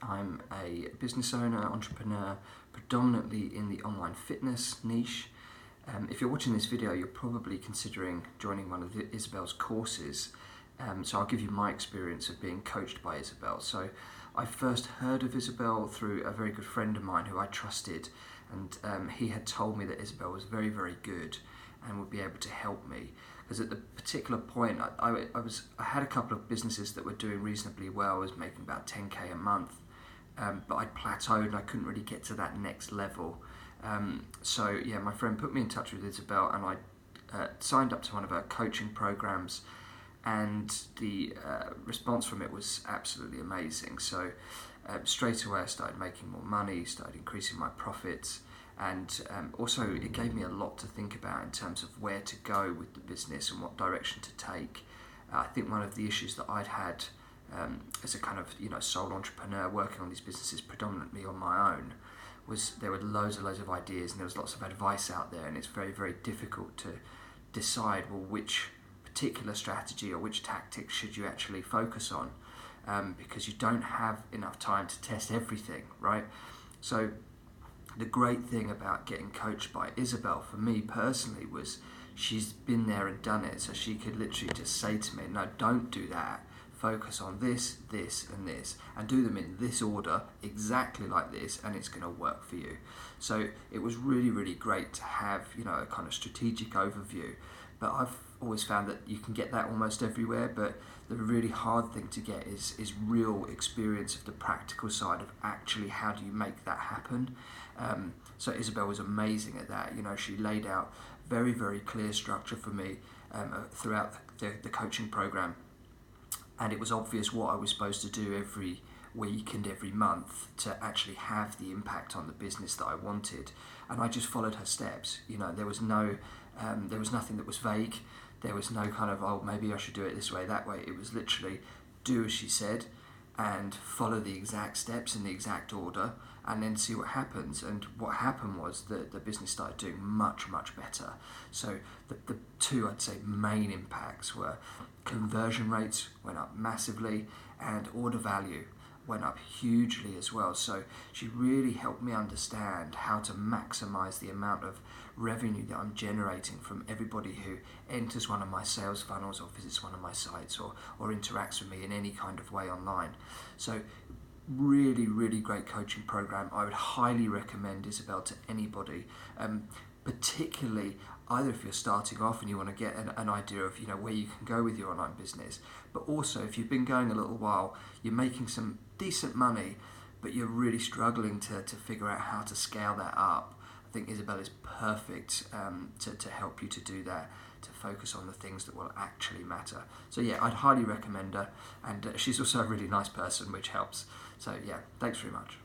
I'm a business owner, entrepreneur, predominantly in the online fitness niche. If you're watching this video, you're probably considering joining one of Isabel's courses. So I'll give you my experience of being coached by Isabel. So I first heard of Isabel through a very good friend of mine who I trusted, and he had told me that Isabel was very, very good and would be able to help me. Because at the particular point, I had a couple of businesses that were doing reasonably well. I was making about 10k a month, but I'd plateaued and I couldn't really get to that next level. So yeah, my friend put me in touch with Isabel, and I signed up to one of her coaching programs, and the response from it was absolutely amazing. So straight away I started making more money, started increasing my profits, and also it gave me a lot to think about in terms of where to go with the business and what direction to take. I think one of the issues that I'd had as a kind of sole entrepreneur working on these businesses predominantly on my own was there were loads of ideas, and there was lots of advice out there, and it's very, very difficult to decide, well, which particular strategy or which tactics should you actually focus on, because you don't have enough time to test everything, right? So the great thing about getting coached by Isabel for me personally was she's been there and done it, so she could literally just say to me, no, don't do that, focus on this, this and this, and do them in this order, exactly like this, and it's going to work for you. So it was really, really great to have a kind of strategic overview. But I've always found that you can get that almost everywhere, but the really hard thing to get is real experience of the practical side of actually how do you make that happen. So Isabel was amazing at that. She laid out very, very clear structure for me throughout the coaching program, and it was obvious what I was supposed to do every week and every month to actually have the impact on the business that I wanted. And I just followed her steps. There was nothing that was vague. There was no kind of, oh, maybe I should do it this way, that way. It was literally do as she said and follow the exact steps in the exact order, and then see what happens. And what happened was that the business started doing much, much better. So the two, I'd say, main impacts were conversion rates went up massively, and order value went up hugely as well. So she really helped me understand how to maximize the amount of revenue that I'm generating from everybody who enters one of my sales funnels or visits one of my sites or interacts with me in any kind of way online. So really, really great coaching program. I would highly recommend Isabel to anybody, particularly either if you're starting off and you want to get an idea of where you can go with your online business, but also if you've been going a little while, you're making some decent money, but you're really struggling to figure out how to scale that up. I think Isabel is perfect to help you to do that, to focus on the things that will actually matter. So yeah, I'd highly recommend her, and she's also a really nice person, which helps. So yeah, thanks very much.